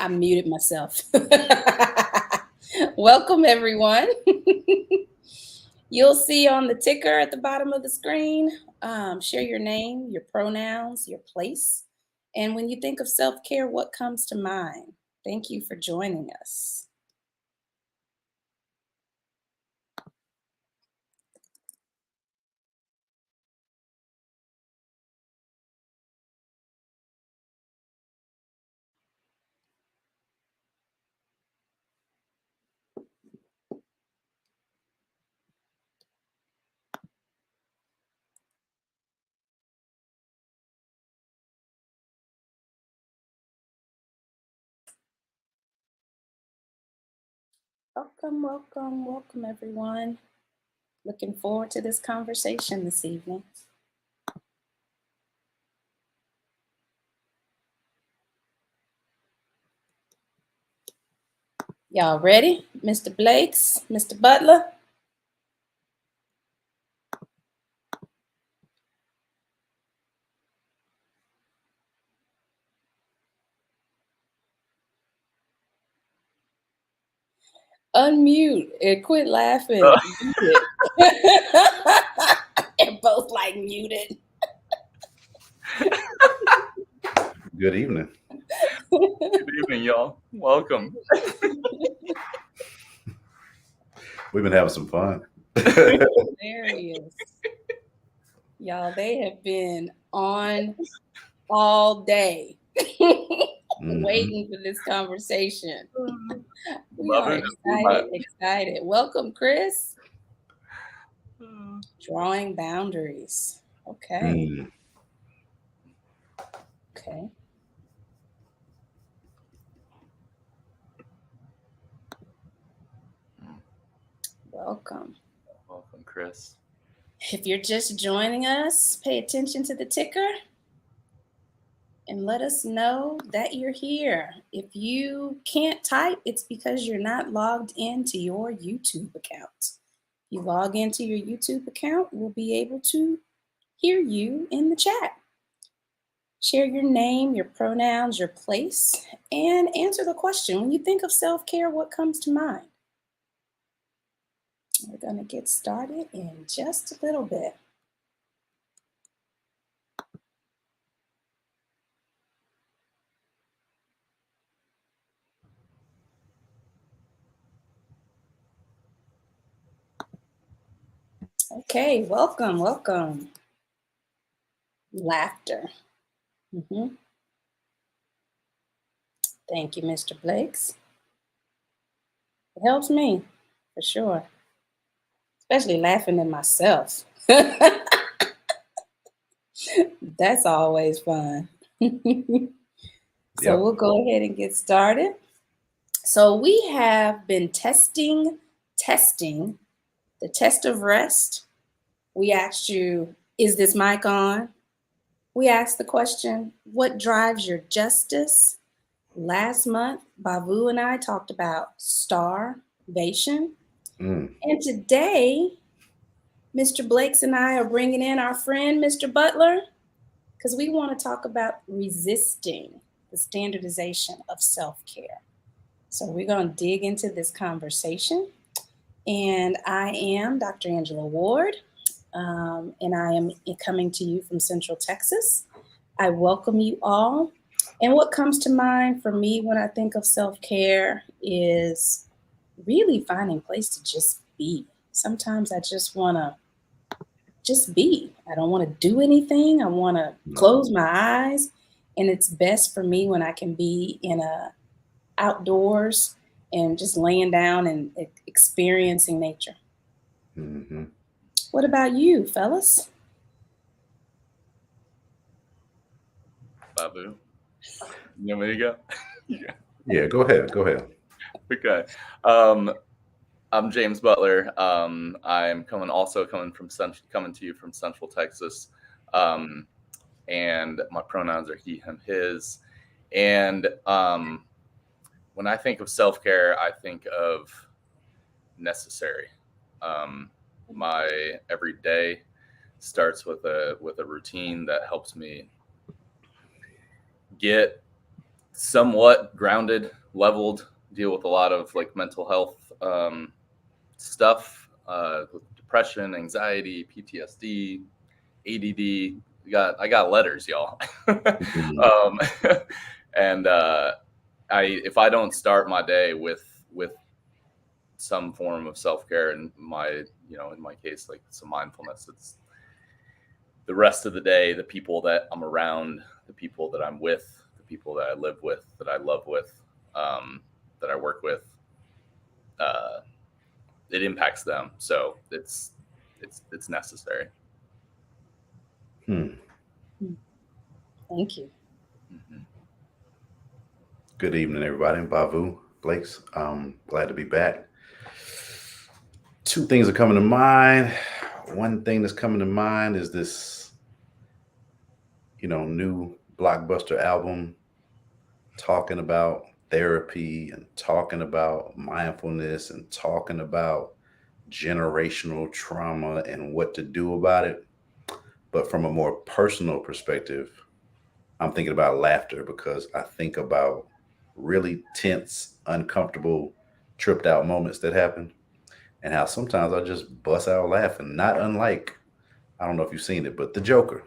I muted myself. Welcome, everyone. You'll see on the ticker at the bottom of the screen, share your name, your pronouns, your place. And when you think of self care, what comes to mind? Thank you for joining us. Welcome, everyone. Looking forward to this conversation this evening. Y'all ready? Mr. Blakes, Mr. Butler? Unmute and quit laughing. They're both like muted. Good evening. Good evening, y'all. Welcome. We've been having some fun. Hilarious. Y'all, they have been on all day waiting for this conversation. We are excited. Welcome, Chris. Drawing boundaries. Okay. Okay. Welcome. Welcome, Chris. If you're just joining us, pay attention to the ticker and let us know that you're here. If you can't type, it's because you're not logged into your YouTube account. If you log into your YouTube account, we'll be able to hear you in the chat. Share your name, your pronouns, your place, and answer the question. When you think of self-care, what comes to mind? We're going to get started in just a little bit. Okay, welcome. Laughter. Thank you, Mr. Blakes. It helps me, for sure. Especially laughing at myself. That's always fun. So we'll go ahead and get started. So we have been testing the test of rest. We asked you, is this mic on? We asked the question, what drives your justice? Last month, Bavu and I talked about starvation. And today, Mr. Blakes and I are bringing in our friend, Mr. Butler, because we want to talk about resisting the standardization of self-care. So we're going to dig into this conversation. And I am Dr. Angela Ward, and I am coming to you from Central Texas. I welcome you all. And what comes to mind for me when I think of self-care is really finding a place to just be. Sometimes I just want to just be. I don't want to do anything. I want to close my eyes. And it's best for me when I can be in outdoors and just laying down and experiencing nature. What about you, fellas? Bavu. You want me to go? Yeah, go ahead. Okay. I'm James Butler. I'm coming to you from Central Texas. And my pronouns are he, him, his. And when I think of self-care, I think of necessary. My every day starts with a routine that helps me get somewhat grounded, leveled, deal with a lot of like mental health stuff, with depression, anxiety, PTSD, ADD. I got letters, y'all. um, and if I don't start my day with some form of self-care, and in my case, like some mindfulness, it's the rest of the day, the people that I'm around, the people that I'm with, the people that I live with, that I love with, that I work with, it impacts them. So it's necessary. Hmm. Thank you. Mm-hmm. Good evening, everybody. Bavu, Blake's. Glad to be back. Two things are coming to mind. One thing that's coming to mind is this, new blockbuster album talking about therapy and talking about mindfulness and talking about generational trauma and what to do about it. But from a more personal perspective, I'm thinking about laughter because I think about really tense, uncomfortable, tripped out moments that happen and how sometimes I just bust out laughing, not unlike, I don't know if you've seen it, but the Joker.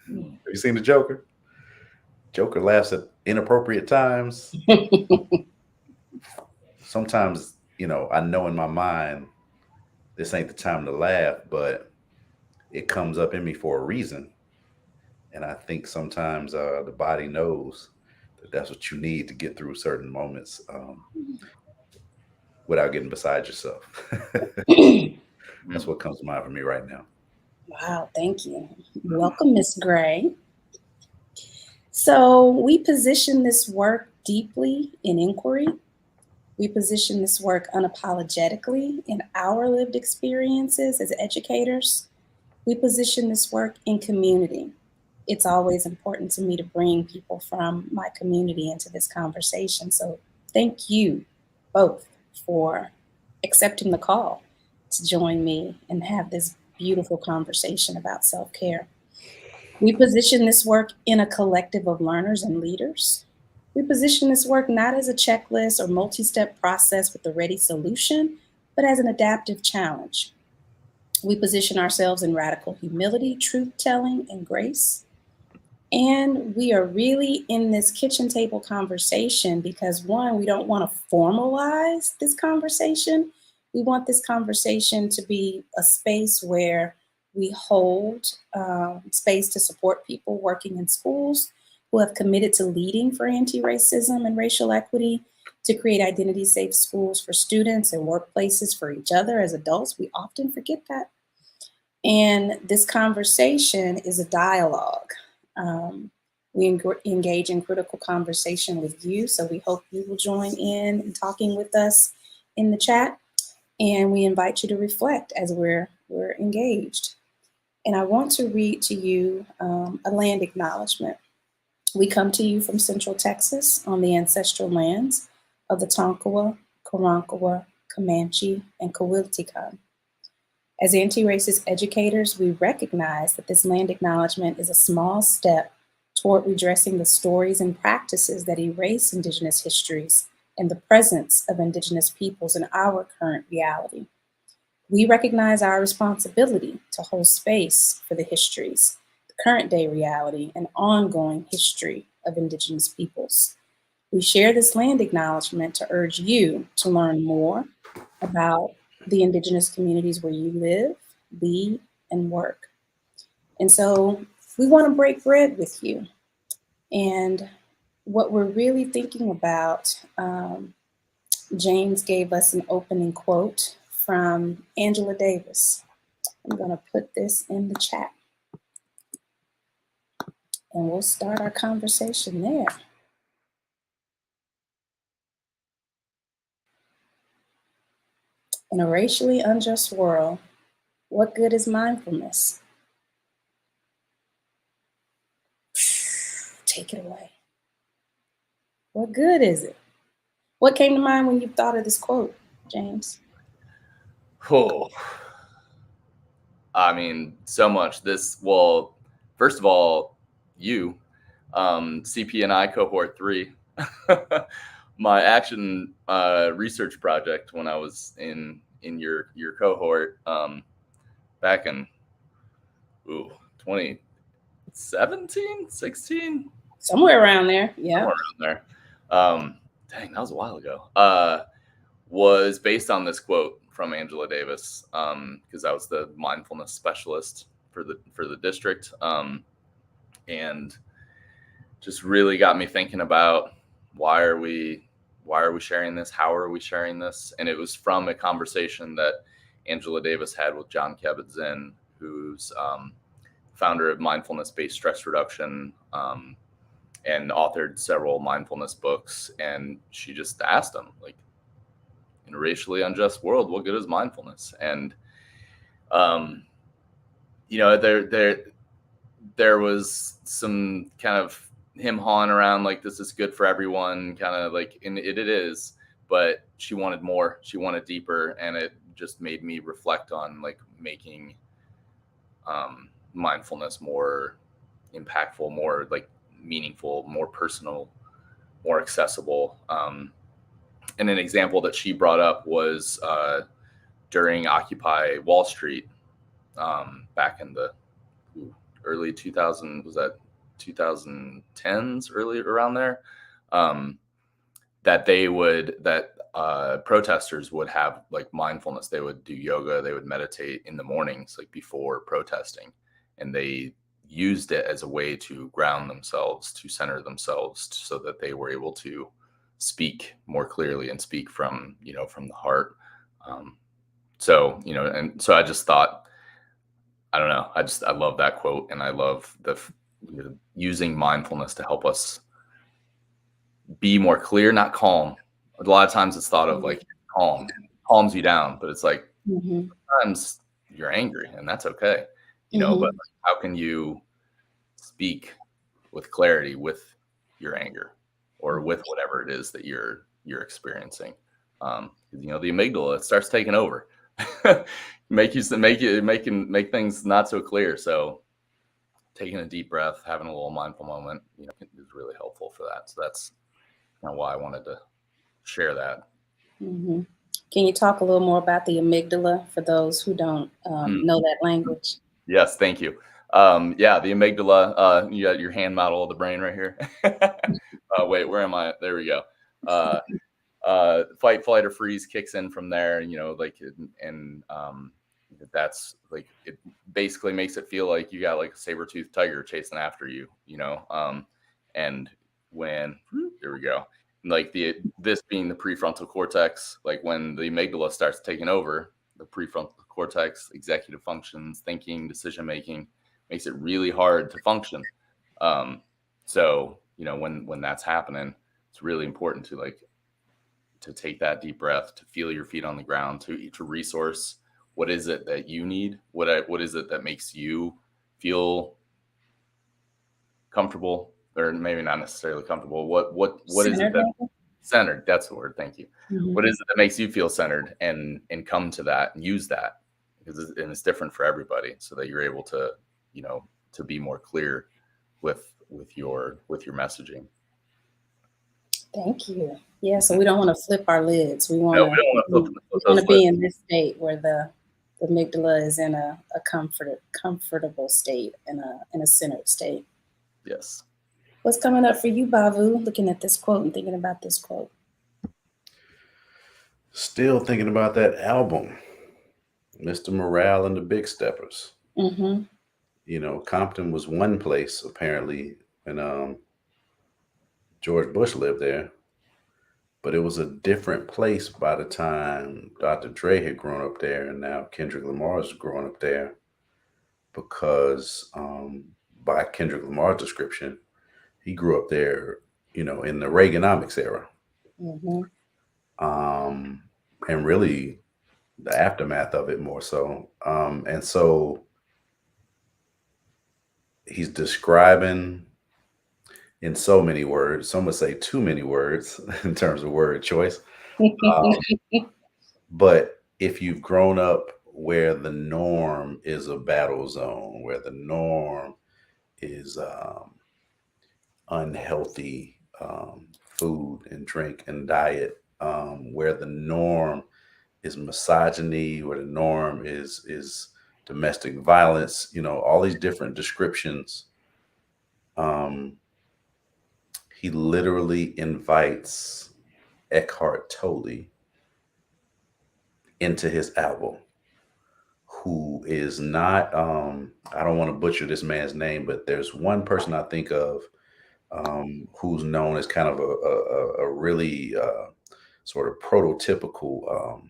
Have you seen the Joker? Joker laughs at inappropriate times. Sometimes, I know in my mind this ain't the time to laugh, but it comes up in me for a reason. And I think sometimes the body knows that that's what you need to get through certain moments without getting beside yourself. That's what comes to mind for me right now. Wow, thank you. Welcome, Miss Gray. So we position this work deeply in inquiry. We position this work unapologetically in our lived experiences as educators. We position this work in community. It's always important to me to bring people from my community into this conversation. So thank you both for accepting the call to join me and have this beautiful conversation about self-care. We position this work in a collective of learners and leaders. We position this work not as a checklist or multi-step process with a ready solution, but as an adaptive challenge. We position ourselves in radical humility, truth-telling, and grace. And we are really in this kitchen table conversation because, one, we don't want to formalize this conversation. We want this conversation to be a space where we hold space to support people working in schools who have committed to leading for anti-racism and racial equity, to create identity-safe schools for students and workplaces for each other as adults. We often forget that. And this conversation is a dialogue. We engage in critical conversation with you, so we hope you will join in talking with us in the chat, and we invite you to reflect as we're engaged. And I want to read to you a land acknowledgement. We come to you from Central Texas on the ancestral lands of the Tonkawa, Karankawa, Comanche, and Kawiltikan. As anti-racist educators, we recognize that this land acknowledgement is a small step toward redressing the stories and practices that erase Indigenous histories and the presence of Indigenous peoples in our current reality. We recognize our responsibility to hold space for the histories, the current day reality, and ongoing history of Indigenous peoples. We share this land acknowledgement to urge you to learn more about the Indigenous communities where you live, lead, and work. And so we want to break bread with you. And what we're really thinking about, James gave us an opening quote from Angela Davis. I'm going to put this in the chat. And we'll start our conversation there. In a racially unjust world, what good is mindfulness? Take it away. What good is it? What came to mind when you thought of this quote, James? Oh, I mean, so much. First of all, you, CP&I cohort 3. My action research project when I was in your cohort back in 2017, 16, Somewhere around there. Yeah. somewhere around there. Dang, that was a while ago. Was based on this quote from Angela Davis, because I was the mindfulness specialist for the district, and just really got me thinking about why are we sharing this? How are we sharing this? And it was from a conversation that Angela Davis had with John Kabat-Zinn, who's founder of mindfulness-based stress reduction, and authored several mindfulness books. And she just asked him, like, in a racially unjust world, what good is mindfulness? And there was some kind of him hawing around like this is good for everyone, kind of like, and it is, but she wanted more, she wanted deeper, and it just made me reflect on like making mindfulness more impactful, more like meaningful, more personal, more accessible. And an example that she brought up was during Occupy Wall Street, back in the early 2000s, was that 2010s, early around there, that protesters would have like mindfulness. They would do yoga, they would meditate in the mornings, like before protesting, and they used it as a way to ground themselves, to center themselves, so that they were able to speak more clearly and speak from the heart. So I just thought, I don't know, I love that quote, and I love using mindfulness to help us be more clear, not calm. A lot of times it's thought of like calms you down, but it's like sometimes you're angry, and that's okay, but like, how can you speak with clarity with your anger or with whatever it is that you're experiencing? The amygdala, it starts taking over. make things not so clear. So taking a deep breath, having a little mindful moment, is really helpful for that. So that's kind of why I wanted to share that. Can you talk a little more about the amygdala for those who don't know that language? Yes, thank you. Yeah, the amygdala, you got your hand model of the brain right here. Wait, where am I? There we go. Fight, flight, or freeze kicks in from there, that's like, it basically makes it feel like you got like a saber-toothed tiger chasing after you, and when, there we go, like this being the prefrontal cortex, like when the amygdala starts taking over, the prefrontal cortex, executive functions, thinking, decision making, makes it really hard to function. So when that's happening, it's really important to take that deep breath, to feel your feet on the ground, to resource what is it that you need, what is it that makes you feel comfortable, or maybe not necessarily comfortable. What is it that centered? That's the word. Thank you. What is it that makes you feel centered, and come to that and use that, because it's different for everybody, so that you're able to to be more clear with your messaging. Thank you. Yeah, so we don't want to flip our lids. We want to be in this state where the amygdala is in a comfortable state, in a centered state. Yes. What's coming up for you, Bavu, looking at this quote and thinking about this quote? Still thinking about that album, Mr. Morale and the Big Steppers. Compton was one place, apparently, when George Bush lived there, but it was a different place by the time Dr. Dre had grown up there, and now Kendrick Lamar's grown up there, because by Kendrick Lamar's description, he grew up there, in the Reaganomics era. And really the aftermath of it more so. And so he's describing in so many words, some would say too many words in terms of word choice. But if you've grown up where the norm is a battle zone, where the norm is unhealthy food and drink and diet, where the norm is misogyny, where the norm is domestic violence, all these different descriptions. Um, he literally invites Eckhart Tolle into his album, who is not, I don't want to butcher this man's name, but there's one person I think of, who's known as kind of a really sort of prototypical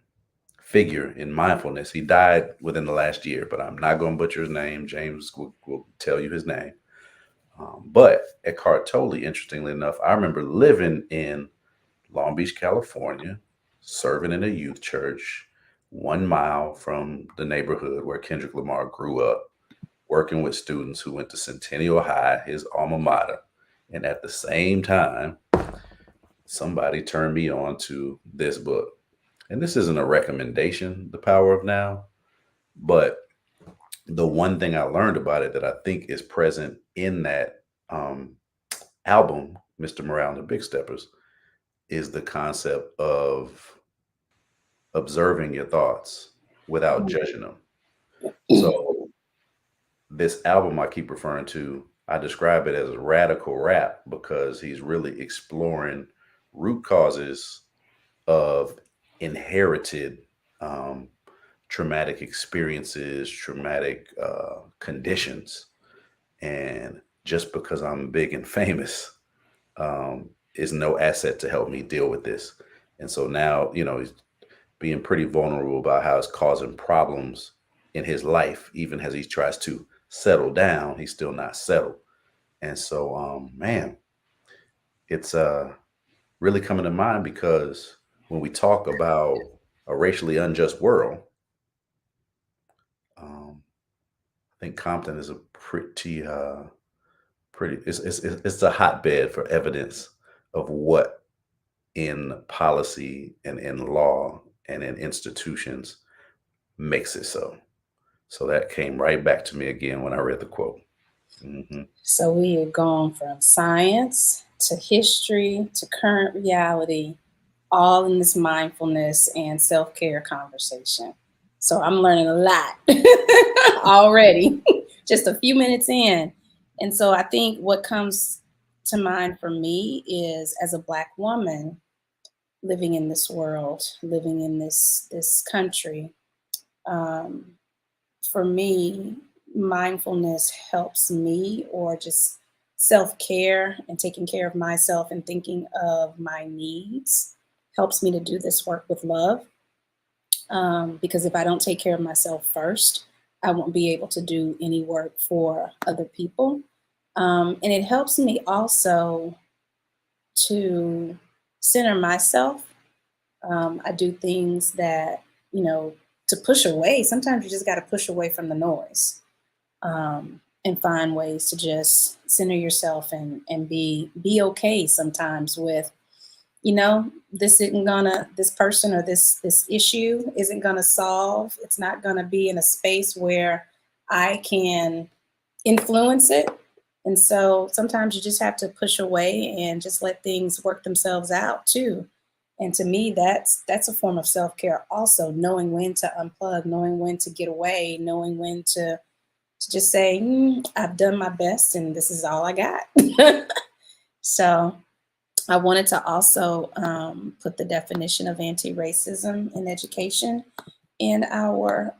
figure in mindfulness. He died within the last year, but I'm not going to butcher his name. James will tell you his name. But Eckhart Tolle, interestingly enough, I remember living in Long Beach, California, serving in a youth church 1 mile from the neighborhood where Kendrick Lamar grew up, working with students who went to Centennial High, his alma mater. And at the same time, somebody turned me on to this book. And this isn't a recommendation, The Power of Now, but the one thing I learned about it that I think is present in that album, Mr. Morale and the Big Steppers, is the concept of observing your thoughts without judging them. So this album I keep referring to, I describe it as radical rap because he's really exploring root causes of inherited traumatic experiences, traumatic conditions. And just because I'm big and famous is no asset to help me deal with this. And so now, he's being pretty vulnerable about how it's causing problems in his life. Even as he tries to settle down, he's still not settled. And so, man, it's really coming to mind because when we talk about a racially unjust world, I think Compton is a pretty. It's a hotbed for evidence of what in policy and in law and in institutions makes it so. So that came right back to me again when I read the quote. Hmm. So we are going from science to history to current reality, all in this mindfulness and self-care conversation. So I'm learning a lot already, just a few minutes in. And so I think what comes to mind for me is, as a Black woman living in this world, living in this country, um, for me, mindfulness helps me, or just self-care and taking care of myself and thinking of my needs helps me to do this work with love. Because if I don't take care of myself first, I won't be able to do any work for other people. And it helps me also to center myself. I do things that, to push away. Sometimes you just got to push away from the noise, and find ways to just center yourself and be okay sometimes with, this person or this issue isn't gonna solve. It's not gonna be in a space where I can influence it. And so sometimes you just have to push away and just let things work themselves out too. And to me, that's a form of self-care also, knowing when to unplug, knowing when to get away, knowing when to just say, I've done my best and this is all I got. So I wanted to also put the definition of anti-racism in education in our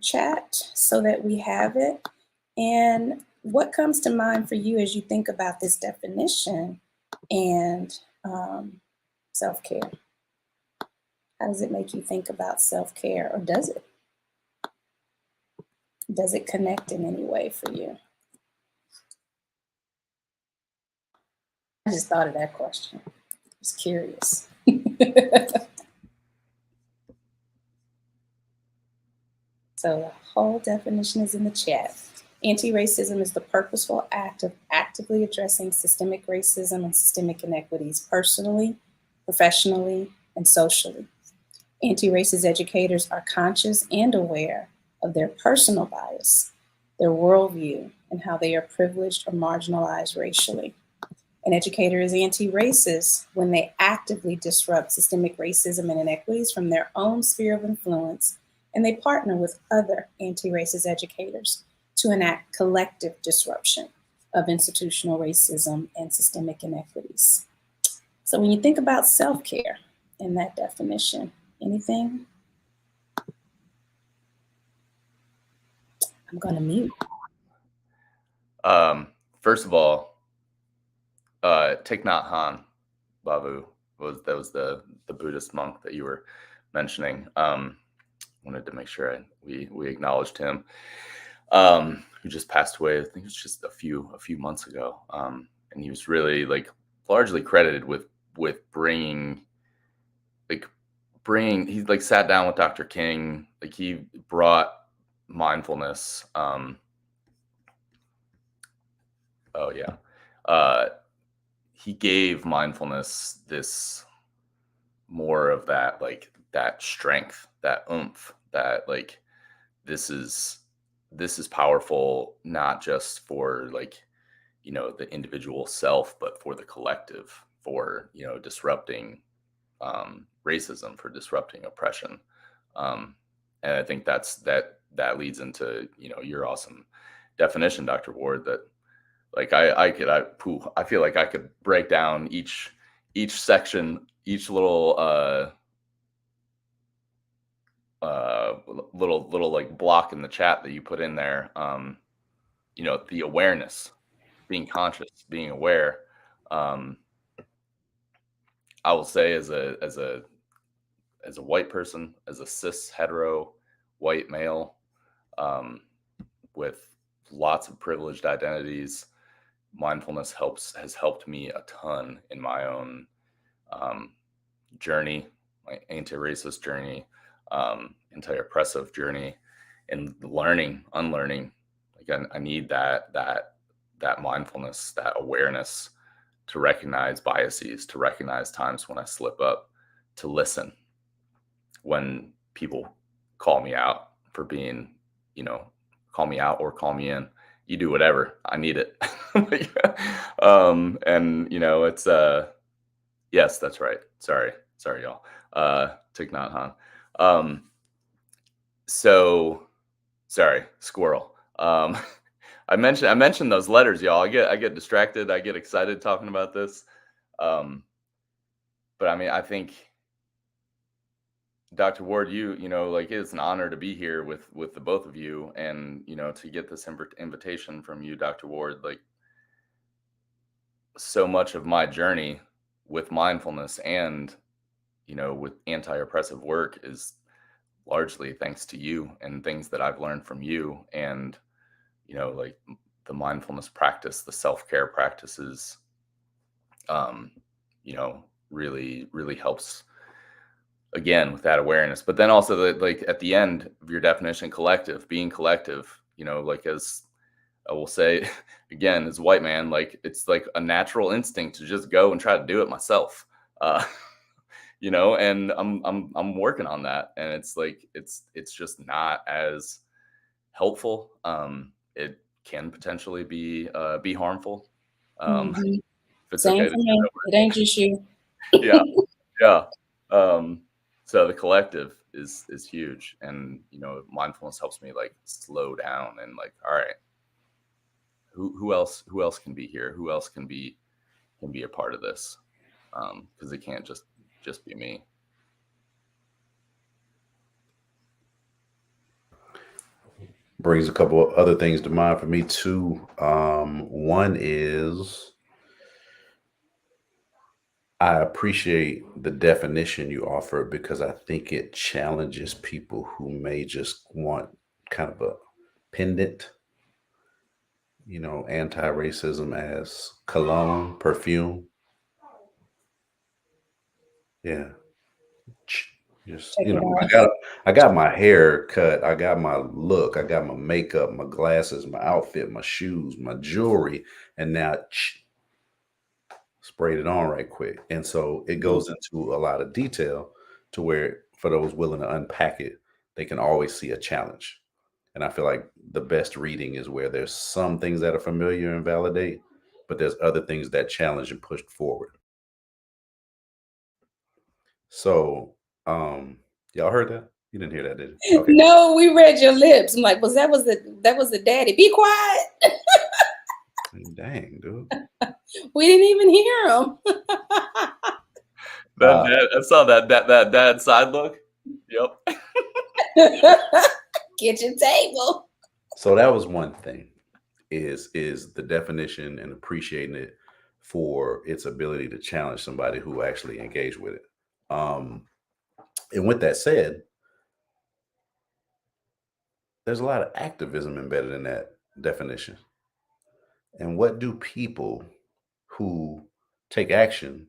chat so that we have it. And what comes to mind for you as you think about this definition and self-care? How does it make you think about self-care, or does it? Does it connect in any way for you? I just thought of that question. I was curious. So the whole definition is in the chat. Anti-racism is the purposeful act of actively addressing systemic racism and systemic inequities personally, professionally, and socially. Anti-racist educators are conscious and aware of their personal bias their worldview, and how they are privileged or marginalized racially. An educator is anti racist when they actively disrupt systemic racism and inequities from their own sphere of influence, and they partner with other anti racist educators to enact collective disruption of institutional racism and systemic inequities. So, when you think about self care in that definition, anything? I'm going to mute. First of all, Thich Nhat Hanh, Bavu, was the Buddhist monk that you were mentioning. Wanted to make sure we acknowledged him, who just passed away. I think it was just a few months ago. And he was really like largely credited with bringing he like sat down with Dr. King. Like he brought mindfulness. He gave mindfulness this more of that, like that strength, that oomph, that like this is powerful, not just for like, you know, the individual self, but for the collective, for, you know, disrupting racism, for disrupting oppression. And I think that leads into, you know, your awesome definition, Dr. Ward, that like I feel like I could break down each section, each little little like block in the chat that you put in there. You know, the awareness, being conscious, being aware. I will say as a white person, as a cis hetero white male, with lots of privileged identities, mindfulness has helped me a ton in my own journey, my anti-racist journey, anti-oppressive journey, and unlearning. Like I need that mindfulness, that awareness to recognize biases, to recognize times when I slip up, to listen when people call me out for being, you know, call me out or call me in. You do whatever. I need it. And you know, it's yes, that's right. Sorry, y'all. Thich Nhat Hanh. So sorry, squirrel. I mentioned those letters, y'all. I get distracted. I get excited talking about this. But I mean, I think Dr. Ward, you know, like it's an honor to be here with the both of you, and you know, to get this invitation from you, Dr. Ward. Like, so much of my journey with mindfulness and, you know, with anti-oppressive work is largely thanks to you and things that I've learned from you, and you know, like the mindfulness practice, the self-care practices, you know, really helps again with that awareness. But then also like at the end of your definition, being collective, you know, like as I will say again, as a white man, like it's like a natural instinct to just go and try to do it myself. You know, and I'm working on that, and it's like it's just not as helpful. It can potentially be harmful. If it's Same okay for to say me. that It ain't just you. word. Yeah. So the collective is huge, and you know, mindfulness helps me like slow down and like, all right, who else can be here? Who else can be a part of this? Because it can't just be me. Brings a couple of other things to mind for me too. One is I appreciate the definition you offer because I think it challenges people who may just want kind of a pendant, you know, anti-racism as cologne, perfume. Yeah. Just, Check you it know, out. I got my hair cut, I got my look, I got my makeup, my glasses, my outfit, my shoes, my jewelry, and now sprayed it on right quick. And so it goes into a lot of detail to where for those willing to unpack it, they can always see a challenge. And I feel like the best reading is where there's some things that are familiar and validate, but there's other things that challenge and push forward. So, y'all heard that? You didn't hear that, did you? Okay. No, we read your lips. I'm like, that was the daddy. Be quiet. Dang, dude. We didn't even hear him. I saw that dad side look. Yep. Kitchen table. So that was one thing, is the definition and appreciating it for its ability to challenge somebody who actually engaged with it. And with that said, there's a lot of activism embedded in that definition. And what do people who take action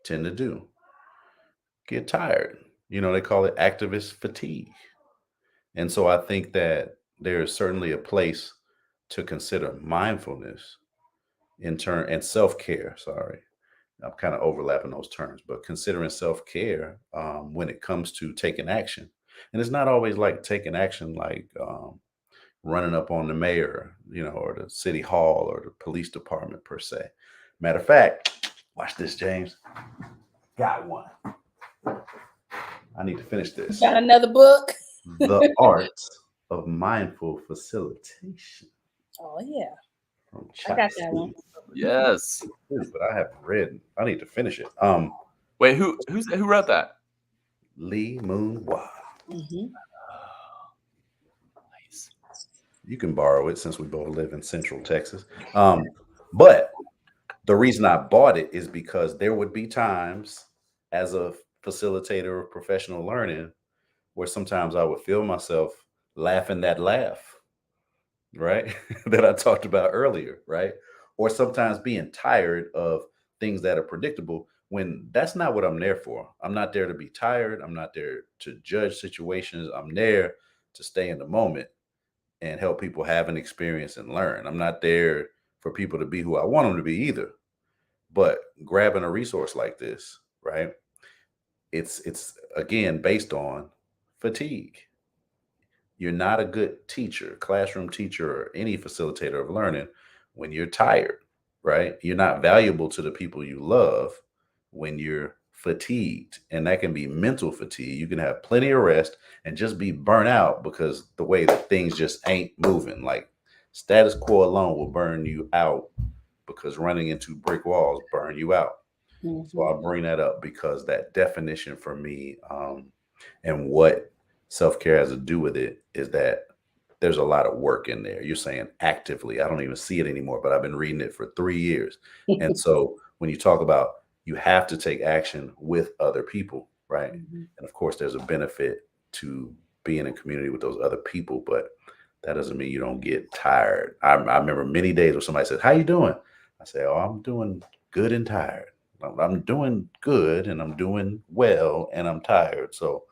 tend to do? Get tired. They call it activist fatigue. And so I think that there is certainly a place to consider mindfulness and self-care. Sorry, I'm kind of overlapping those terms, but considering self-care when it comes to taking action. And it's not always like taking action like running up on the mayor, or the city hall or the police department per se. Matter of fact, watch this, James. Got one. I need to finish this. Got another book. The Art of Mindful Facilitation. Oh yeah, From I got that one. Yes. But I haven't read. I need to finish it. Wait, who wrote that? Lee Moon Hwa. Mm-hmm. Nice. You can borrow it since we both live in Central Texas. But the reason I bought it is because there would be times as a facilitator of professional learning where sometimes I would feel myself laughing that laugh, right? that I talked about earlier, right? Or sometimes being tired of things that are predictable when that's not what I'm there for. I'm not there to be tired. I'm not there to judge situations. I'm there to stay in the moment and help people have an experience and learn. I'm not there for people to be who I want them to be either. But grabbing a resource like this, right? It's again based on fatigue. You're not a good teacher, classroom teacher, or any facilitator of learning when you're tired, right? You're not valuable to the people you love when you're fatigued. And that can be mental fatigue. You can have plenty of rest and just be burnt out because the way that things just ain't moving. Like status quo alone will burn you out because running into brick walls burn you out. Mm-hmm. So I'll bring that up because that definition for me and what self-care has to do with it is that there's a lot of work in there. You're saying actively. I don't even see it anymore, but I've been reading it for 3 years. And so when you talk about you have to take action with other people, right? Mm-hmm. And of course, there's a benefit to being in community with those other people, but that doesn't mean you don't get tired. I remember many days where somebody says, "How you doing?" I say, "Oh, I'm doing good and tired. I'm doing good and I'm doing well and I'm tired. So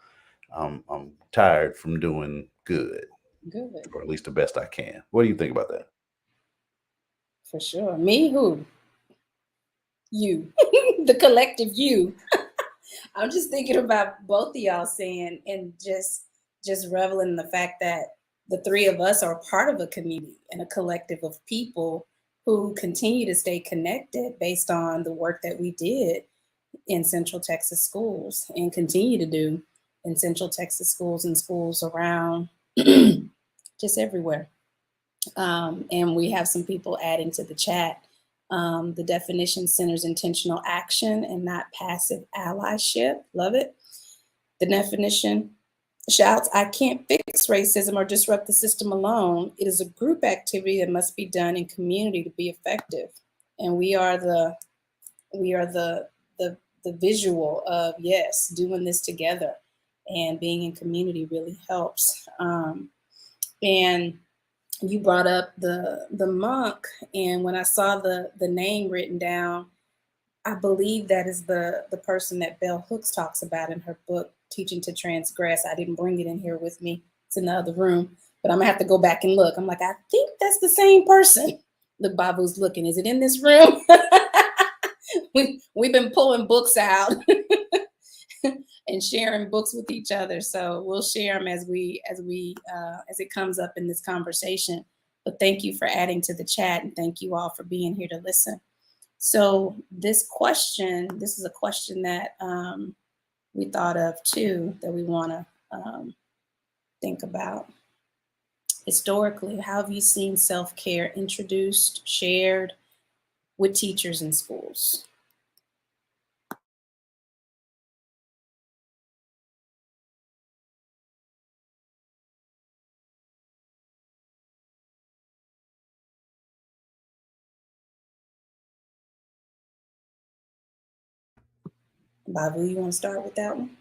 I'm tired from doing good, Good. or at least the best I can." What do you think about that? For sure. Me, who? You. The collective you. I'm just thinking about both of y'all saying and just reveling in the fact that the three of us are part of a community and a collective of people who continue to stay connected based on the work that we did in Central Texas schools and continue to do in Central Texas schools and schools around just everywhere. And we have some people adding to the chat. The definition centers intentional action and not passive allyship. Love it. The definition shouts, "I can't fix racism or disrupt the system alone. It is a group activity that must be done in community to be effective." And we are the visual of, yes, doing this together and being in community really helps. And you brought up the monk, and when I saw the name written down, I believe that is the person that Bell Hooks talks about in her book, Teaching to Transgress. I didn't bring it in here with me. It's in the other room, but I'm gonna have to go back and look. I'm like, I think that's the same person. Look, Babu's looking. Is it in this room? We've been pulling books out. and sharing books with each other. So we'll share them as it comes up in this conversation. But thank you for adding to the chat, and thank you all for being here to listen. So this is a question that we thought of too, that we want to think about. Historically, how have you seen self-care introduced, shared with teachers in schools? Babu, you want to start with that one?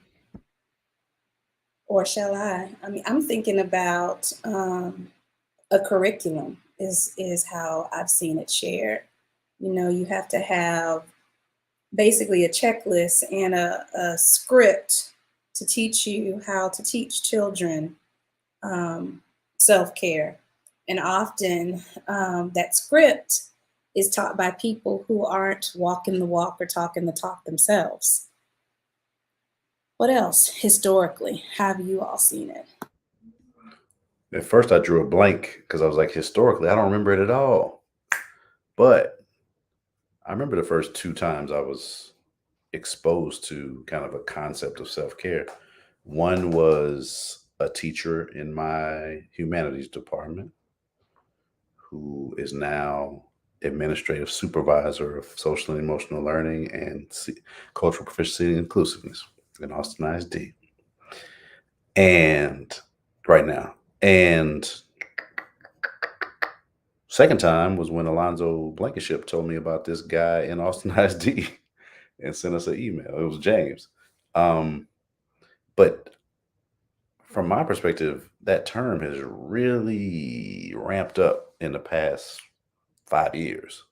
Or shall I? I mean, I'm thinking about a curriculum is how I've seen it shared. You know, you have to have basically a checklist and a script to teach you how to teach children self-care. And often that script is taught by people who aren't walking the walk or talking the talk themselves. What else historically have you all seen it? At first, I drew a blank because I was like, historically, I don't remember it at all. But I remember the first 2 times I was exposed to kind of a concept of self-care. One was a teacher in my humanities department who is now administrative supervisor of social and emotional learning and cultural proficiency and inclusiveness in Austin ISD. And right now. And second time was when Alonzo Blankenship told me about this guy in Austin ISD and sent us an email. It was James. But from my perspective, that term has really ramped up in the past 5 years.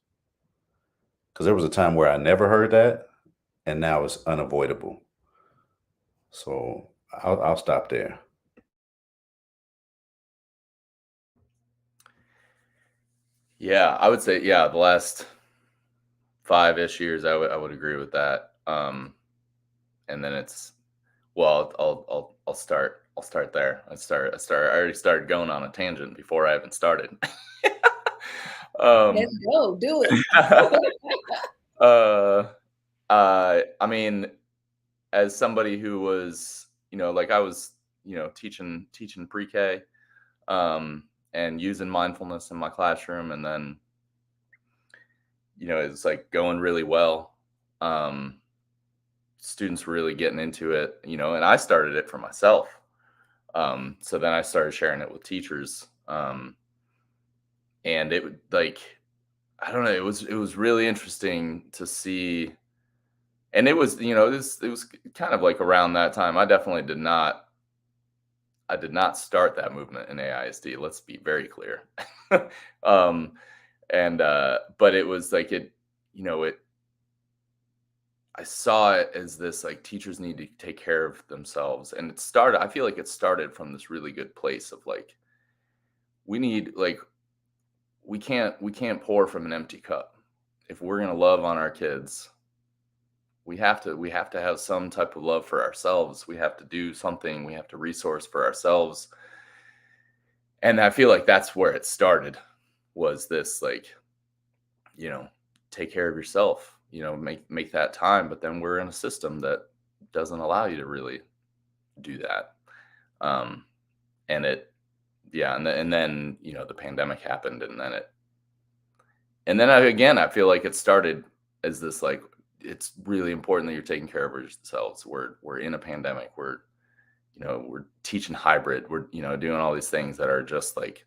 Because there was a time where I never heard that, and now it's unavoidable. So I'll stop there. Yeah, I would say, yeah, the last 5-ish years, I would agree with that. And then it's, well, I'll start there. I already started going on a tangent before I even started. Let's go, do it. I mean, as somebody who was, like I was, teaching pre-K, and using mindfulness in my classroom, and then, it's like going really well. Students were really getting into it, and I started it for myself. So then I started sharing it with teachers. And it would, like, I don't know, it was really interesting to see. And it was, it was kind of like around that time. I did not start that movement in AISD. Let's be very clear. But it was like I saw it as this, like, teachers need to take care of themselves. And I feel like it started from this really good place of like, we need, like, we can't pour from an empty cup. If we're going to love on our kids, we have to have some type of love for ourselves. We have to do something. We have to resource for ourselves. And I feel like that's where it started, was this, like, take care of yourself, make that time. But then we're in a system that doesn't allow you to really do that. And it, yeah. And then, the pandemic happened, and then I feel like it started as this, like, it's really important that you're taking care of yourselves. We're in a pandemic. We're teaching hybrid. We're, doing all these things that are just like,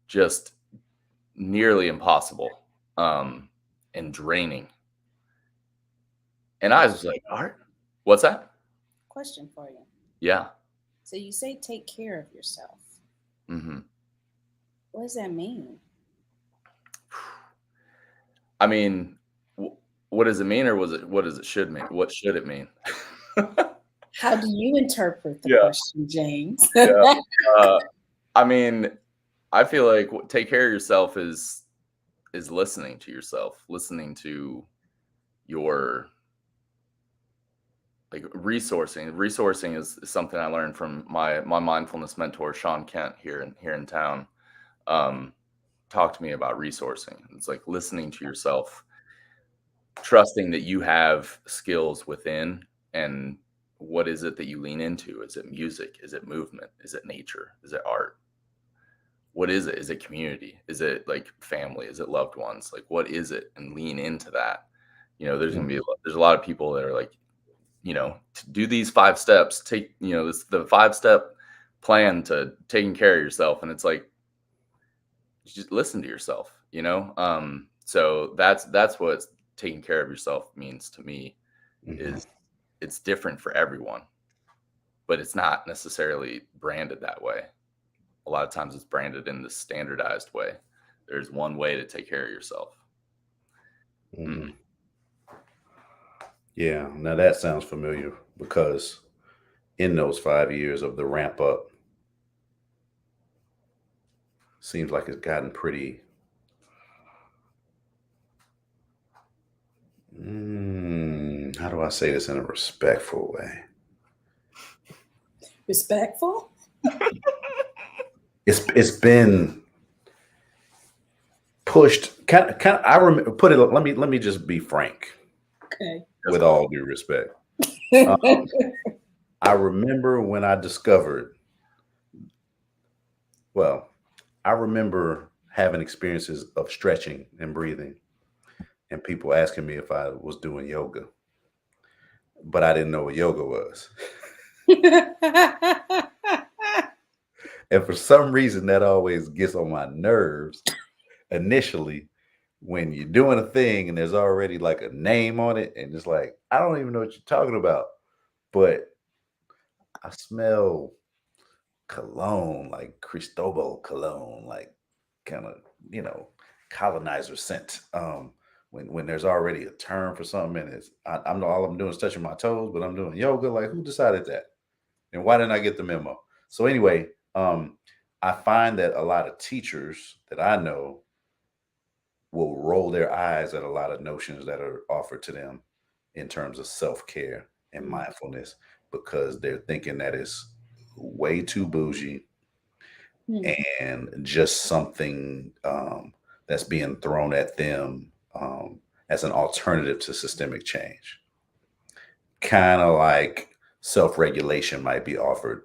just nearly impossible, and draining. And I was like, Art, what's that? Question for you. Yeah. So you say take care of yourself. Mm-hmm. What does that mean? I mean, what does it mean, or what does it should mean? What should it mean? How do you interpret the question, James? Yeah. I mean, I feel like take care of yourself is listening to yourself, listening to your like resourcing is something I learned from my mindfulness mentor Sean Kent here in town. Talked to me about resourcing. It's like listening to yourself, trusting that you have skills within, and what is it that you lean into? Is it music? Is it movement? Is it nature? Is it art? What is it? Is it community? Is it like family? Is it loved ones? Like, what is it? And lean into that. There's going to be, there's a lot of people that are like, to do these 5 steps, take, the 5-step plan to taking care of yourself. And it's like, just listen to yourself, So that's what taking care of yourself means to me. Is it's different for everyone, but it's not necessarily branded that way. A lot of times it's branded in the standardized way. There's one way to take care of yourself. Yeah, now that sounds familiar because in those 5 years of the ramp up, seems like it's gotten pretty how do I say this in a respectful way? Respectful? It's been pushed kind of I remember put it let me just be frank. Okay. With all due respect. I remember when I discovered, I remember having experiences of stretching and breathing and people asking me if I was doing yoga, but I didn't know what yoga was. And for some reason, that always gets on my nerves initially when you're doing a thing and there's already like a name on it. And it's like, I don't even know what you're talking about, but I smell cologne, like Cristobal cologne, like kind of, colonizer scent. When there's already a term for something and I'm all I'm doing is touching my toes, but I'm doing yoga. Like, who decided that? And why didn't I get the memo? So anyway, I find that a lot of teachers that I know will roll their eyes at a lot of notions that are offered to them in terms of self-care and mindfulness because they're thinking that it's way too bougie and just something that's being thrown at them as an alternative to systemic change. Kind of like self-regulation might be offered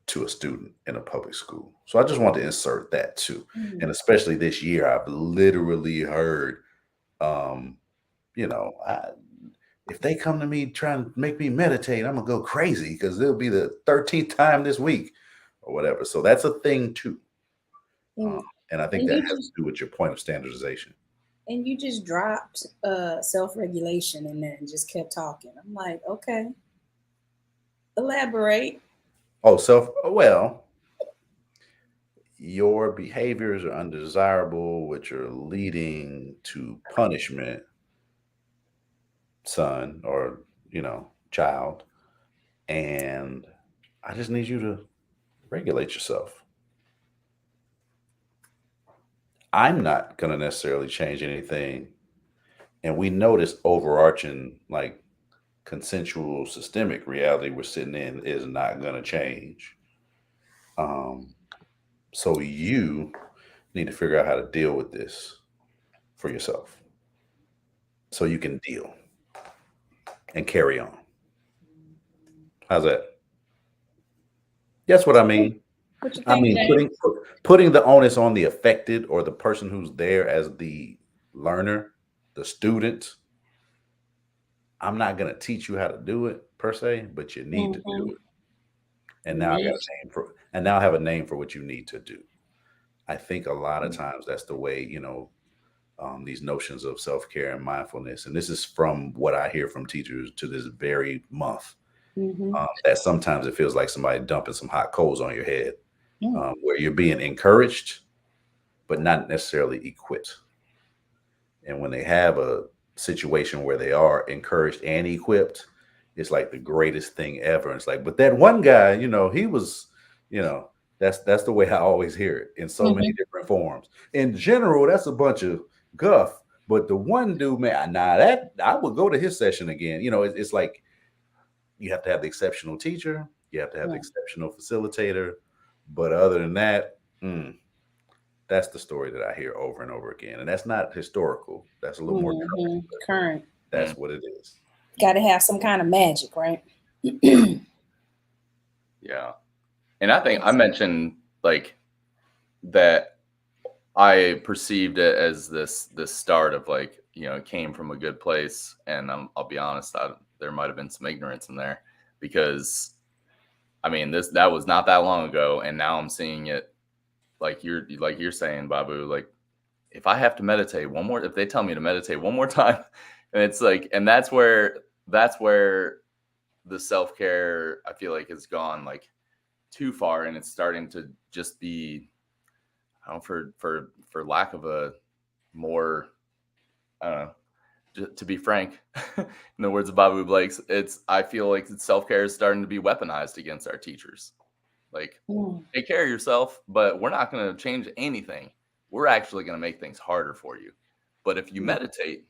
to a student in a public school. So I just want to insert that too. And especially this year, I've literally heard, if they come to me trying to make me meditate, I'm gonna go crazy because it'll be the 13th time this week or whatever. So that's a thing too. And I think that has to do with your point of standardization. And you just dropped self-regulation and then just kept talking. I'm like, okay, elaborate. Oh, your behaviors are undesirable, which are leading to punishment, son or, child. And I just need you to regulate yourself. I'm not going to necessarily change anything. And we know this overarching, like, consensual systemic reality we're sitting in is not going to change. So you need to figure out how to deal with this for yourself so you can deal and carry on. How's that? That's what I mean. What you think, I mean, putting the onus on the affected or the person who's there as the learner, the student. I'm not going to teach you how to do it per se, but you need to do it. And now I got a name for, and now I have a name for what you need to do. I think a lot of times that's the way, these notions of self-care and mindfulness. And this is from what I hear from teachers to this very month, that sometimes it feels like somebody dumping some hot coals on your head, where you're being encouraged, but not necessarily equipped. And when they have a situation where they are encouraged and equipped, it's like the greatest thing ever. And it's like, but that one guy, he was, that's the way I always hear it in so many different forms. In general, that's a bunch of guff. But the one dude, man, that I would go to his session again. It's like you have to have the exceptional teacher, you have to have the Mm. exceptional facilitator. But other than that, that's the story that I hear over and over again. And that's not historical. That's a little more current, Mhm. but Current. that's what it is. Got to have some kind of magic, right? Yeah. And I think I mentioned like that I perceived it as this start of like, it came from a good place. And I'll be honest, there might have been some ignorance in there because I mean, that was not that long ago. And now I'm seeing it like you're saying, Babu, like if I have to meditate if they tell me to meditate one more time, and it's like, and that's where the self-care, I feel like, has gone like too far, and it's starting to just be, I don't know, for lack of a more, I don't know, to be frank, in the words of Babu Blakes, I feel like self-care is starting to be weaponized against our teachers. Like, take care of yourself, but we're not going to change anything. We're actually going to make things harder for you. But if you meditate,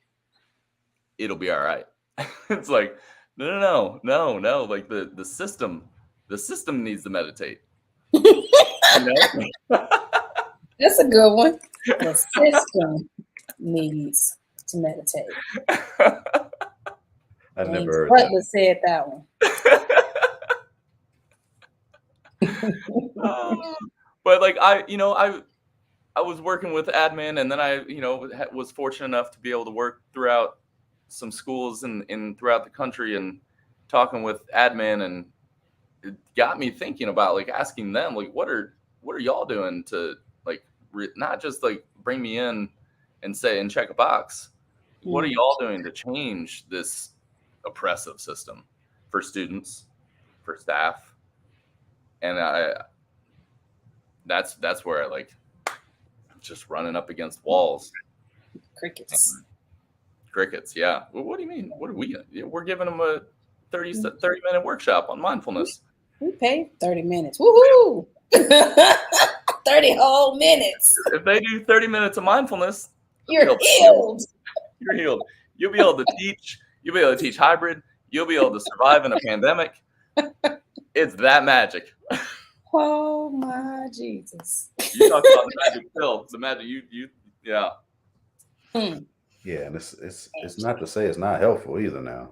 it'll be all right. It's like, no. Like the system needs to meditate. That's a good one. The system needs to meditate. I James never heard Butler that. said that one. But like I was working with admin, and then I was fortunate enough to be able to work throughout some schools in throughout the country and talking with admin, and it got me thinking about like asking them like what are y'all doing to like not just like bring me in and say and check a box. What are y'all doing to change this oppressive system for students, for staff? And that's where I like just running up against walls. Crickets. Yeah. Well, what do you mean? What are we? We're giving them a 30-minute workshop on mindfulness. We paid 30 minutes. Woohoo! 30 whole minutes. If they do 30 minutes of mindfulness, you're healed. You're healed. You'll be able to teach. You'll be able to teach hybrid. You'll be able to survive in a pandemic. It's that magic. Oh my Jesus! You talk about the magic pill. The magic yeah. Yeah, and it's not to say it's not helpful either now.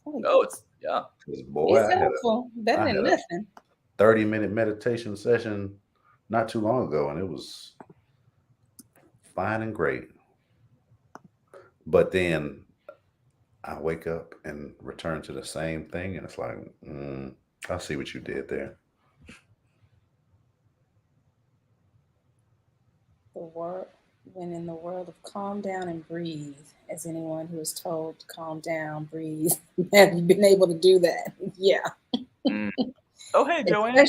No, it's yeah. Boy, it's helpful. Better than nothing. 30-minute meditation session not too long ago, and it was fine and great. But then I wake up and return to the same thing, and it's like, I see what you did there. When in the world of calm down and breathe, as anyone who is told to calm down, breathe, have you been able to do that? Yeah. Oh, hey, Joanne.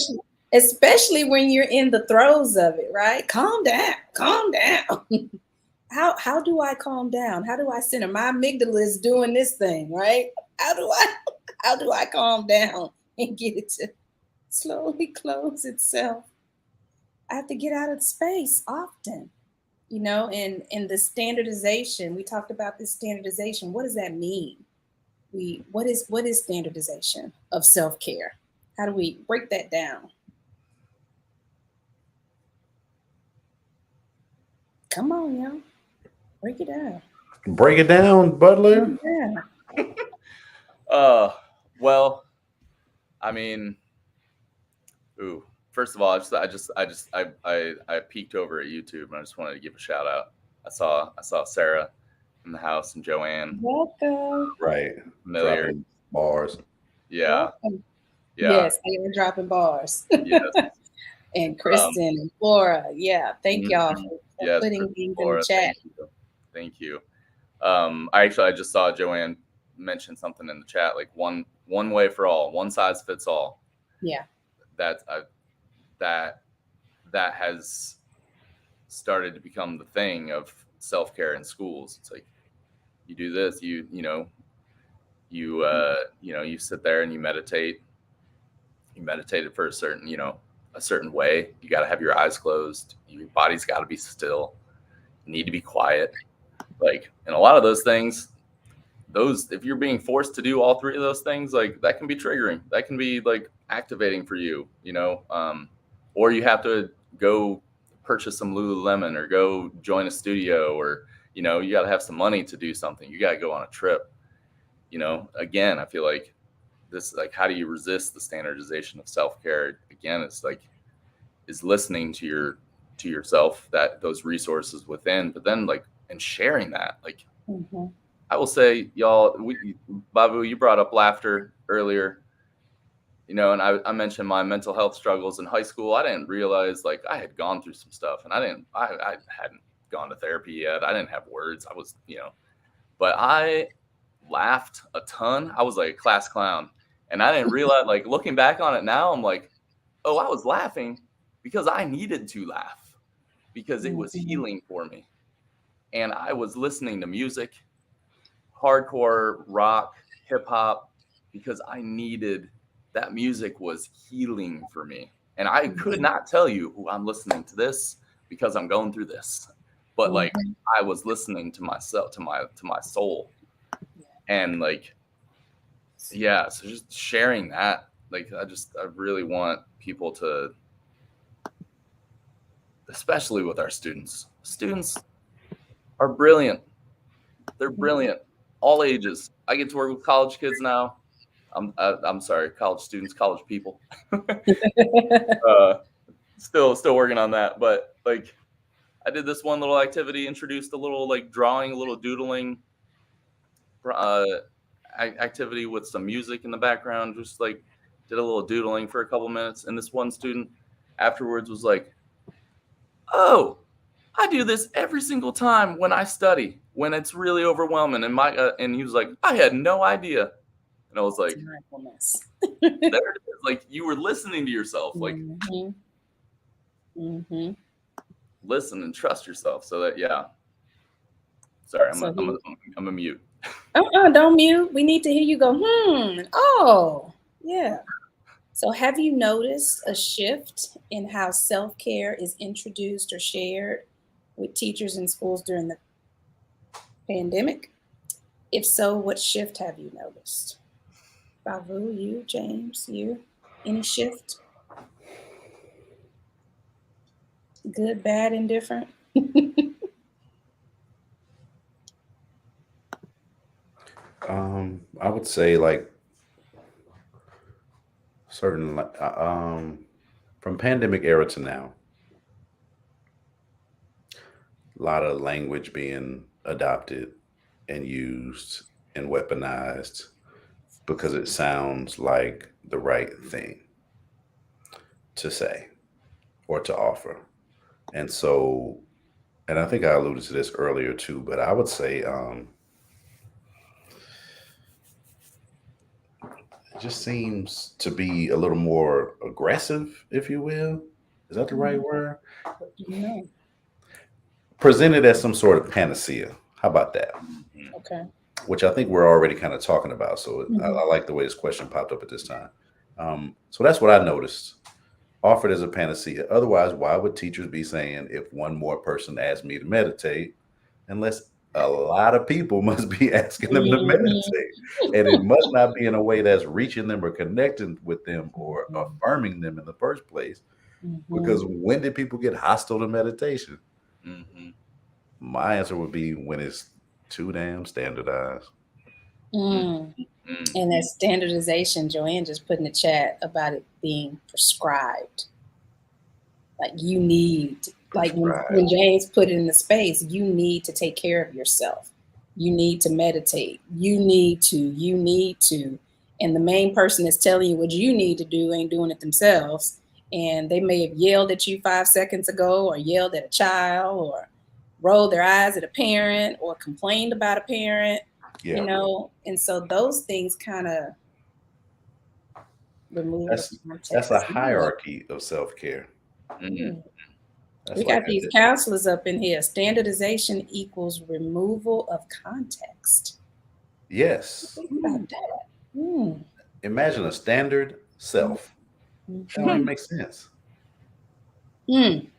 Especially when you're in the throes of it, right? Calm down. How do I calm down? How do I center? My amygdala is doing this thing, right? How do I calm down and get it to slowly close itself? I have to get out of space often, and the standardization. We talked about this standardization. What does that mean? What is standardization of self-care? How do we break that down? Come on, y'all. Break it down. Break it down, Butler. Yeah. Well, I mean, first of all, I peeked over at YouTube, and I just wanted to give a shout out. I saw Sarah in the house and Joanne. Welcome. Right. Familiar. Dropping bars. Yeah. Welcome. Yeah. Yes, they were dropping bars. Yes. And Kristen and Flora. Yeah. Thank y'all for putting things in the chat. Thank you. I just saw Joanne mention something in the chat, like one way for all, one size fits all. Yeah. That has started to become the thing of self-care in schools. It's like you do this, you sit there and you meditate. You meditate it for a certain way. You got to have your eyes closed. Your body's got to be still. You need to be quiet. Like, and a lot of those things, those, if you're being forced to do all three of those things, like that can be triggering. That can be like activating for you, or you have to go purchase some Lululemon or go join a studio, or, you got to have some money to do something. You got to go on a trip. Again, I feel like this, like, how do you resist the standardization of self-care? Again, it's like, is listening to yourself, that those resources within, but then like, and sharing that, like, I will say, y'all, Bavu, you brought up laughter earlier, and I mentioned my mental health struggles in high school. I didn't realize, like, I had gone through some stuff, and I hadn't gone to therapy yet. I didn't have words. I was, but I laughed a ton. I was like a class clown, and I didn't realize, like, looking back on it now, I'm like, oh, I was laughing because I needed to laugh, because it was healing for me. And I was listening to music, hardcore rock, hip hop, because I needed, that music was healing for me. And I could not tell you who I'm listening to this because I'm going through this, but like, I was listening to myself, to my soul. And like, yeah, so just sharing that, like, I really want people to, especially with our students are brilliant. They're brilliant, all ages. I get to work with college kids now. I'm sorry, college students, college people. Still working on that, but like, I did this one little activity, introduced a little like drawing, a little doodling activity with some music in the background. Just like did a little doodling for a couple minutes, and this one student afterwards was like, "Oh, I do this every single time when I study, when it's really overwhelming." And he was like, "I had no idea." And I was like, mindfulness. there it is. Like, you were listening to yourself, like, listen and trust yourself. So that, yeah. Sorry, I'm a mute. Don't mute. We need to hear you go, oh, yeah. So have you noticed a shift in how self-care is introduced or shared with teachers in schools during the pandemic? If so, what shift have you noticed? Bavu, you, James, you, any shift? Good, bad, indifferent? I would say like certain from pandemic era to now, a lot of language being adopted and used and weaponized because it sounds like the right thing to say or to offer. And so, and I think I alluded to this earlier too, but I would say it just seems to be a little more aggressive, if you will. Is that the right word? No. Presented as some sort of panacea. How about that? Okay. Which I think we're already kind of talking about. So I like the way this question popped up at this time. So that's what I noticed. Offered as a panacea. Otherwise, why would teachers be saying, if one more person asked me to meditate, unless a lot of people must be asking them to meditate? And it must not be in a way that's reaching them or connecting with them or affirming them in the first place. Because when did people get hostile to meditation? My answer would be when it's too damn standardized. And that standardization, Joanne just put in the chat about it being prescribed. Like you need, like when James put it in the space, you need to take care of yourself. You need to meditate. You need to. And the main person that's telling you what you need to do ain't doing it themselves. And they may have yelled at you 5 seconds ago, or yelled at a child, or rolled their eyes at a parent, or complained about a parent. And so those things kind of remove that's a hierarchy of self-care. We got these counselors up in here. Standardization equals removal of context. Yes. Think about that. Imagine a standard self. That don't even make sense. You'd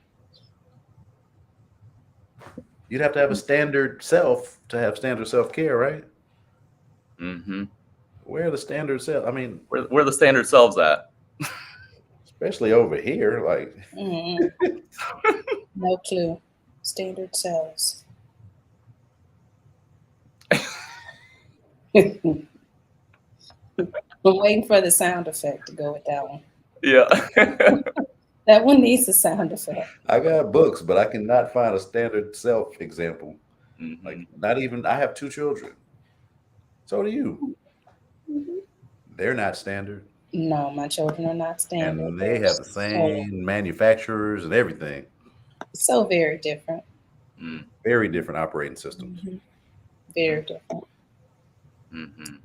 have to have a standard self to have standard self-care, right? Mm-hmm. Where are the standard self? I mean, Where the standard selves at? especially over here, like Mm-mm. No clue. Standard cells. I'm waiting for the sound effect to go with that one. Yeah. That one needs a sound effect. I got books, but I cannot find a standard self example. Mm-hmm. Like, not even, I have 2 children. So do you. Mhm. They're not standard. No, my children are not standard. And they They're have the so, same manufacturers and everything. so very different. Mm-hmm. Very different operating systems. Mhm. Very different. Mm-hmm.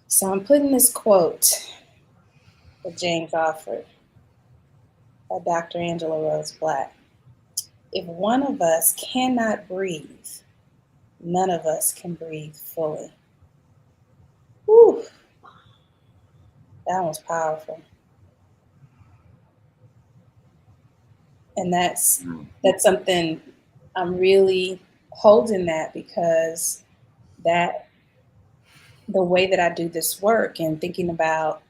So I'm putting this quote that James offered by Dr. Angela Rose Black. If one of us cannot breathe, none of us can breathe fully. Whew, that was powerful. And that's something I'm really holding that, because that the way that I do this work and thinking about,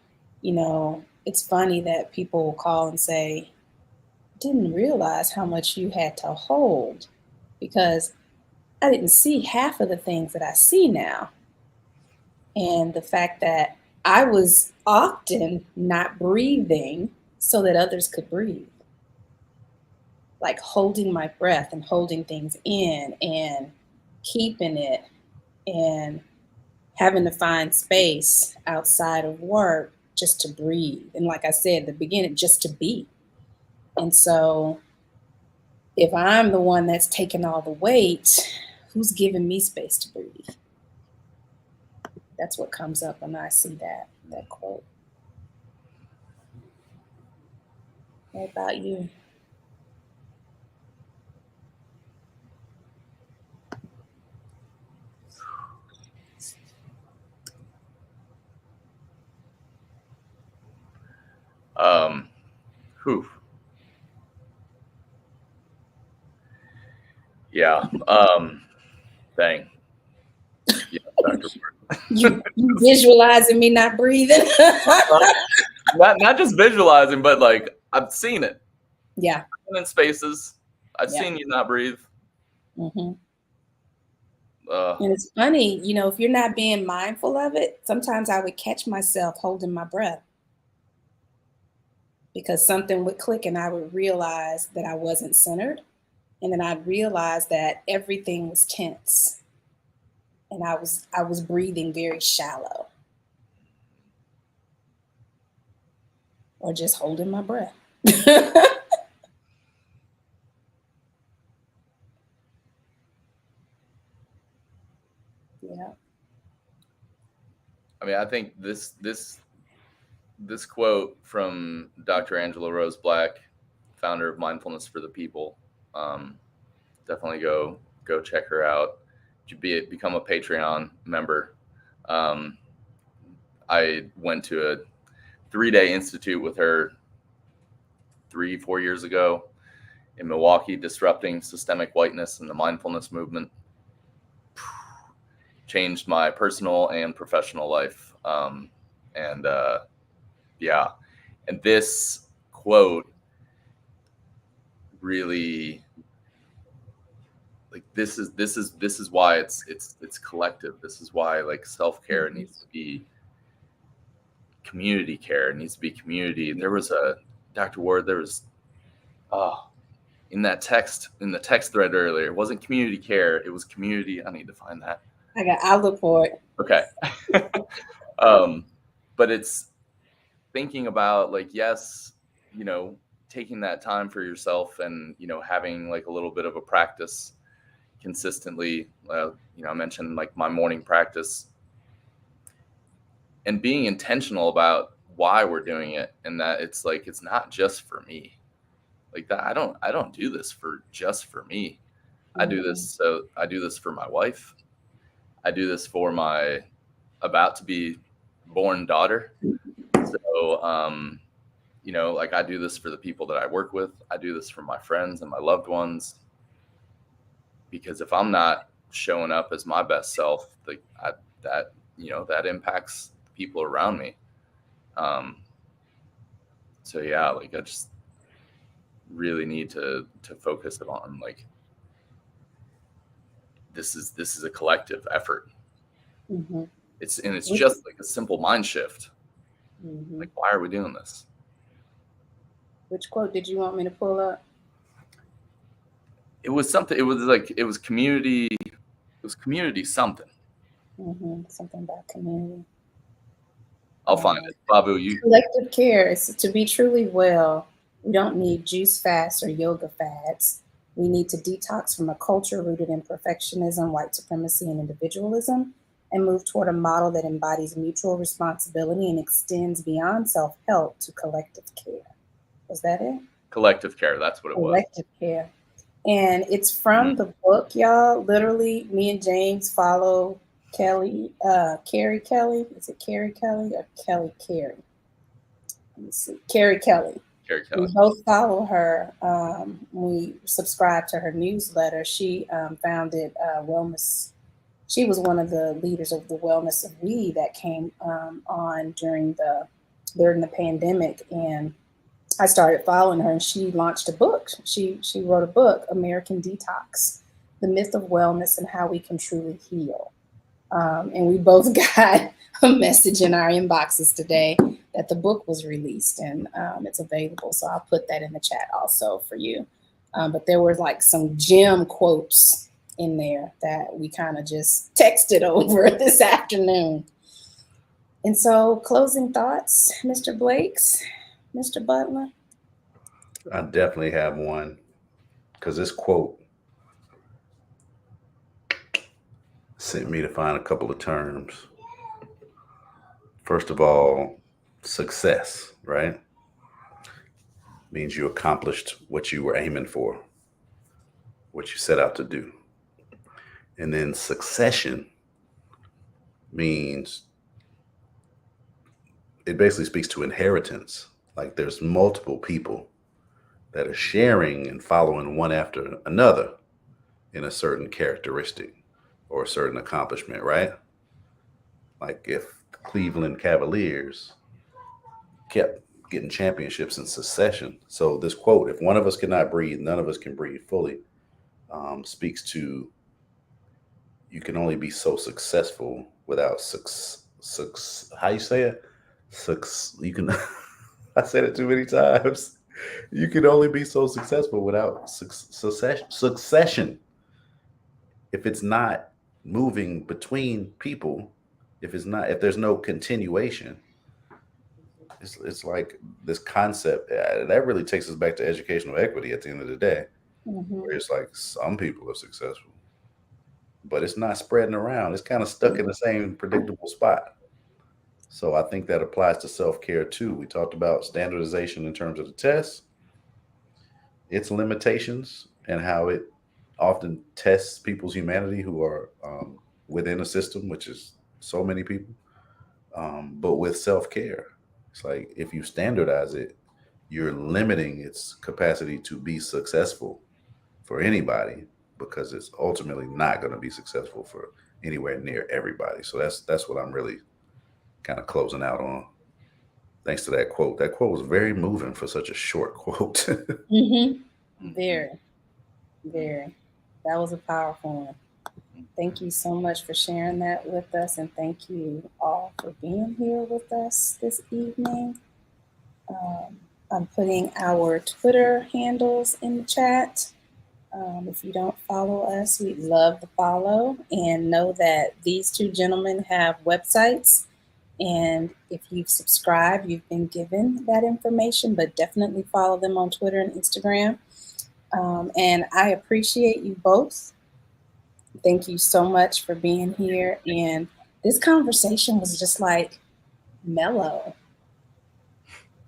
it's funny that people will call and say, didn't realize how much you had to hold, because I didn't see half of the things that I see now. And the fact that I was often not breathing so that others could breathe, like holding my breath and holding things in and keeping it, and having to find space outside of work just to breathe. And like I said at the beginning, just to be. And so if I'm the one that's taking all the weight, who's giving me space to breathe? That's what comes up when I see that quote. What about you? Whew. Yeah. Dang. Yeah, Dr. You visualizing me not breathing? not just visualizing, but like I've seen it. Yeah. In spaces. I've Yeah. seen you not breathe. Mm-hmm. And it's funny, if you're not being mindful of it, sometimes I would catch myself holding my breath because something would click and I would realize that I wasn't centered. And then I'd realize that everything was tense and I was breathing very shallow or just holding my breath. Yeah. I mean, I think this quote from Dr. Angela Rose Black, founder of Mindfulness for the People, definitely go check her out. Become a Patreon member. I went to a 3-day institute with her 3-4 years ago in Milwaukee, disrupting systemic whiteness and the mindfulness movement. Changed my personal and professional life. Yeah. And this quote really, like, this is why it's collective. This is why, like, self-care needs to be community care. It needs to be community. And there was Dr. Ward, in the text thread earlier, it wasn't community care, it was community. I need to find that. I'll look for it. Okay. But it's thinking about, like, yes, taking that time for yourself and, having like a little bit of a practice consistently. I mentioned like my morning practice and being intentional about why we're doing it, and that it's like, it's not just for me. Like that, I don't do this for just for me. I do this for my wife. I do this for my about to be born daughter. So, like, I do this for the people that I work with. I do this for my friends and my loved ones. Because if I'm not showing up as my best self, that impacts people around me. So yeah, like I just really need to focus on like this is a collective effort. Mm-hmm. It's just like a simple mind shift. Mm-hmm. Like, why are we doing this? Which quote did you want me to pull up? It was something. It was community. It was community something. Mm-hmm. Something about community. I'll find it. Bavu, you. Collective care is to be truly well. We don't need juice fasts or yoga fads. We need to detox from a culture rooted in perfectionism, white supremacy, and individualism, and move toward a model that embodies mutual responsibility and extends beyond self-help to collective care. Was that it? Collective care. That's what it was. Collective care. And it's from the book, y'all. Literally, me and James follow Carrie Kelly. Is it Carrie Kelly or Kelly Carrie? Let me see. Carrie Kelly. Carrie Kelly. We both follow her. We subscribe to her newsletter. She founded Wellness. She was one of the leaders of the Wellness of We that came on during the pandemic, and I started following her, and she launched a book. She wrote a book, American Detox: The Myth of Wellness and How We Can Truly Heal. And we both got a message in our inboxes today that the book was released, and it's available. So I'll put that in the chat also for you. But there were like some gem quotes in there that we kind of just texted over this afternoon. And so, closing thoughts, Mr. Blakes, Mr. Butler? I definitely have one, because this quote sent me to find a couple of terms. First of all, success, right? Means you accomplished what you were aiming for, what you set out to do. And then succession means it basically speaks to inheritance. Like there's multiple people that are sharing and following one after another in a certain characteristic or a certain accomplishment, right? Like if the Cleveland Cavaliers kept getting championships in succession. So this quote, if one of us cannot breathe, none of us can breathe fully, speaks to you can only be so successful without how you say it? You can, I said it too many times. You can only be so successful without succession. If it's not moving between people, if there's no continuation, it's like this concept that really takes us back to educational equity at the end of the day, where it's like some people are successful, but it's not spreading around. It's kind of stuck in the same predictable spot. So I think that applies to self-care too. We talked about standardization in terms of the test, its limitations, and how it often tests people's humanity who are within a system, which is so many people. But with self-care, it's like if you standardize it, you're limiting its capacity to be successful for anybody, because it's ultimately not going to be successful for anywhere near everybody. So that's what I'm really kind of closing out on. Thanks to that quote. That quote was very moving for such a short quote. Very, very. That was a powerful one. Thank you so much for sharing that with us, and thank you all for being here with us this evening. I'm putting our Twitter handles in the chat. If you don't follow us, we'd love to follow, and know that these two gentlemen have websites. And if you've subscribed, you've been given that information, but definitely follow them on Twitter and Instagram. And I appreciate you both. Thank you so much for being here. And this conversation was just like mellow.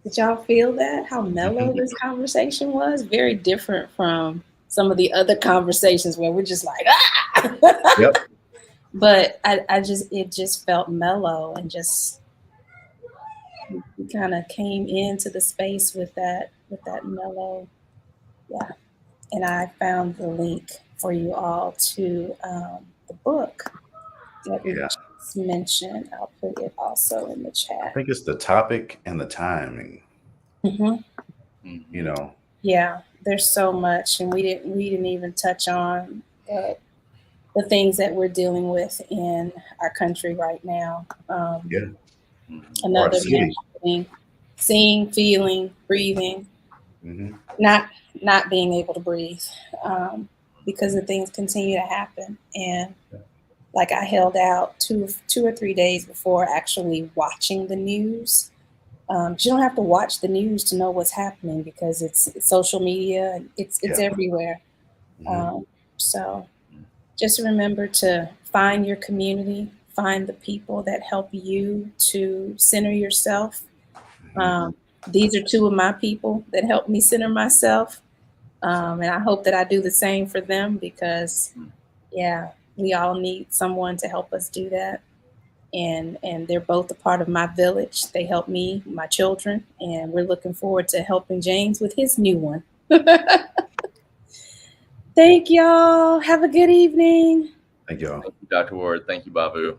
Did y'all feel that? How mellow this conversation was? Very different from some of the other conversations where we're just like, ah! Yep. But it just felt mellow, and just we kind of came into the space with that mellow. Yeah. And I found the link for you all to the book that we Yeah. it's mentioned. I'll put it also in the I chat. think it's the topic and the timing. Mm-hmm. You know. Yeah, there's so much, and we didn't even touch on the things that we're dealing with in our country right now. Yeah. Or Another a city. mentioning, seeing, feeling, breathing, Mm-hmm. not being able to breathe, because the things continue to happen. And like I held out 2 or 3 days before actually watching the news. You don't have to watch the news to know what's happening because it's social media and it's Yeah. everywhere. Mm-hmm. So just remember to find your community, find the people that help you to center yourself. These are two of my people that help me center myself. And I hope that I do the same for them because, yeah, we all need someone to help us do that. And they're both a part of my village. They help me, my children, and we're looking forward to helping James with his new one. Thank y'all. Have a good evening. Thank y'all. Thank you, Dr. Ward. Thank you, Bavu.